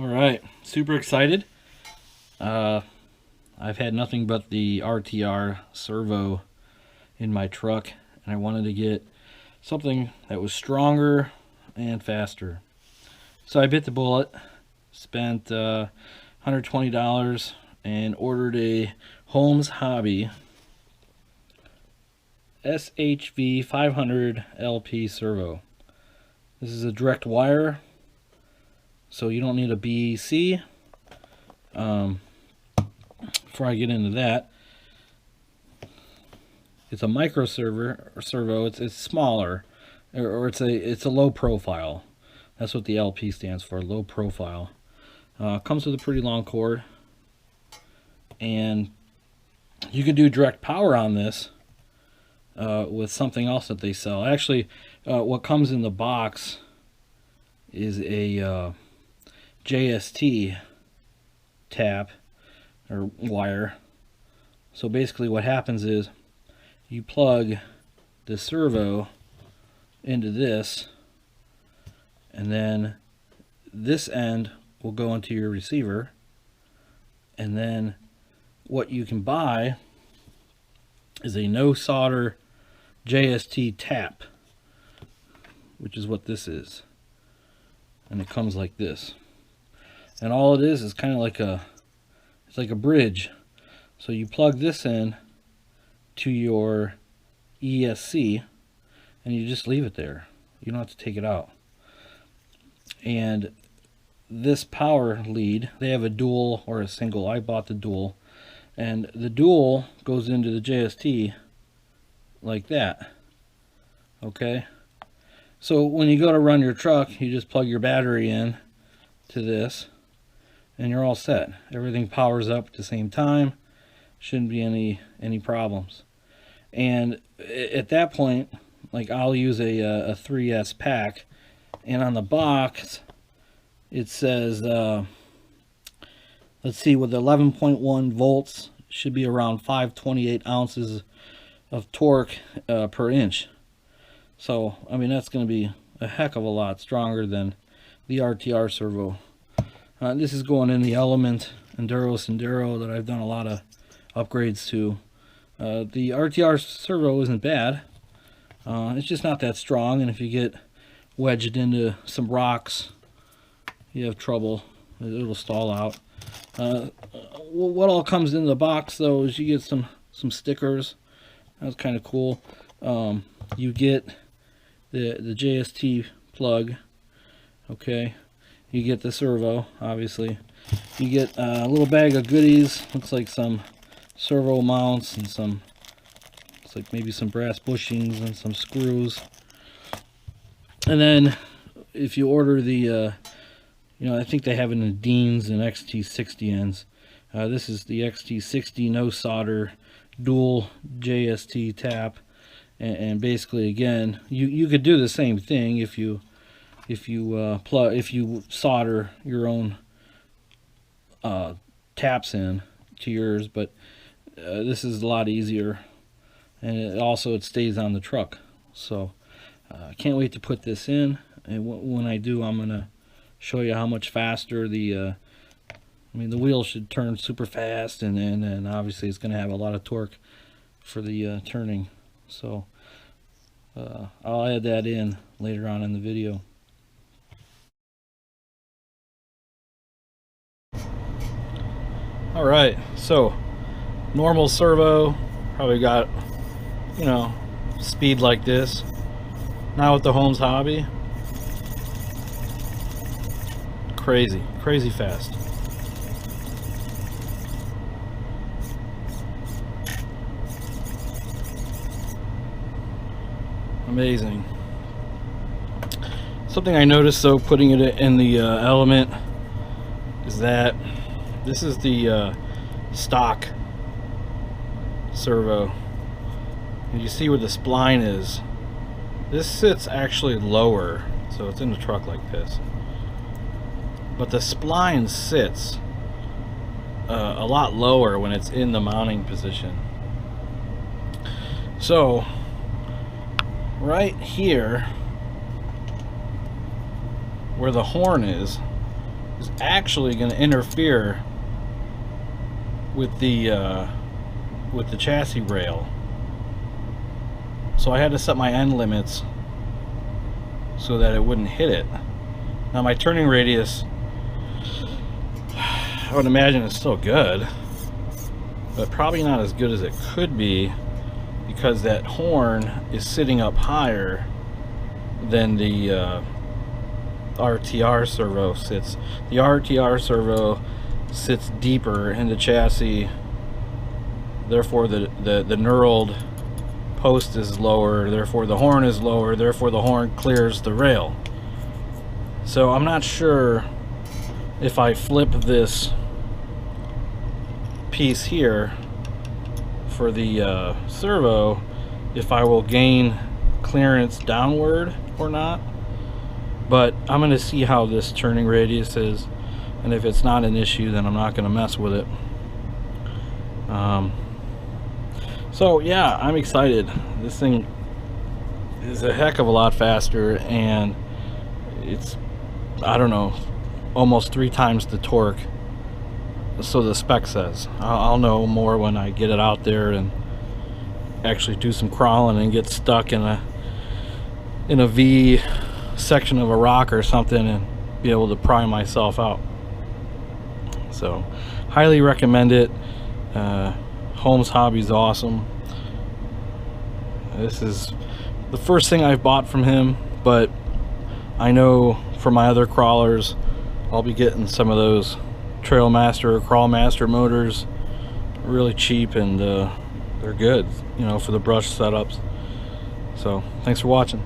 All right, super excited. I've had nothing but the RTR servo in my truck, and I wanted to get something that was stronger and faster. So I bit the bullet, spent $120 and ordered a Holmes hobby SHV500 LP servo. This is a direct wire, so you don't need a BEC. Before I get into that, it's a micro servo. It's smaller, or it's a low profile. That's what the LP stands for, low profile. Comes with a pretty long cord, and you can do direct power on this with something else that they sell. Actually, what comes in the box is a JST tap or wire. So basically what happens is you plug the servo into this, and then this end will go into your receiver, and then what you can buy is a no solder JST tap, which is what this is, and it comes like this. And all it is kind of like it's like a bridge. So you plug this in to your ESC and you just leave it there. You don't have to take it out. And this power lead, they have a dual or a single. I bought the dual, and the dual goes into the JST like that. Okay, so when you go to run your truck, you just plug your battery in to this and you're all set. Everything powers up at the same time. Shouldn't be any problems. And at that point, like, I'll use a 3S pack, and on the box it says let's see, with 11.1 volts, should be around 528 ounces of torque per inch. So I mean, that's going to be a heck of a lot stronger than the RTR servo. This is going in the Element Enduro that I've done a lot of upgrades to. The RTR servo isn't bad. It's just not that strong, and if you get wedged into some rocks, you have trouble. It'll stall out. What all comes in the box, though, is you get some stickers. That's kind of cool. You get the JST plug. Okay. You get the servo, obviously. You get a little bag of goodies. Looks like some servo mounts and some, it's like maybe some brass bushings and some screws. And then if you order the, I think they have it in Dean's and XT60 ends. This is the XT60 no solder dual JST tap. And basically, again, you could do the same thing if you solder your own taps in to yours, but this is a lot easier, and it stays on the truck. So I can't wait to put this in, and when I do, I'm gonna show you how much faster the wheel should turn super fast, and then obviously it's gonna have a lot of torque for the turning. So I'll add that in later on in the video. Alright, so normal servo, probably got, speed like this. Now with the Holmes hobby, crazy fast. Amazing. Something I noticed, though, putting it in the Element, is that this is the stock servo. And you see where the spline is. This sits actually lower, so it's in the truck like this. But the spline sits a lot lower when it's in the mounting position. So right here where the horn is, is actually going to interfere with the chassis rail. So I had to set my end limits so that it wouldn't hit it. Now my turning radius, I would imagine it's still good, but probably not as good as it could be, because that horn is sitting up higher than the RTR servo sits. The RTR servo sits deeper in the chassis, therefore the knurled post is lower, therefore the horn is lower, therefore the horn clears the rail. So I'm not sure if I flip this piece here for the servo, if I will gain clearance downward or not. But I'm going to see how this turning radius is, and if it's not an issue, then I'm not going to mess with it. So yeah, I'm excited. This thing is a heck of a lot faster, and it's, I don't know, almost 3 times the torque, so the spec says. I'll know more when I get it out there and actually do some crawling and get stuck in a V section of a rock or something and be able to pry myself out. So highly recommend it. Holmes Hobbies is awesome. This is the first thing I've bought from him, but I know for my other crawlers I'll be getting some of those Trailmaster or Crawlmaster motors really cheap, and they're good, you know, for the brush setups. So thanks for watching.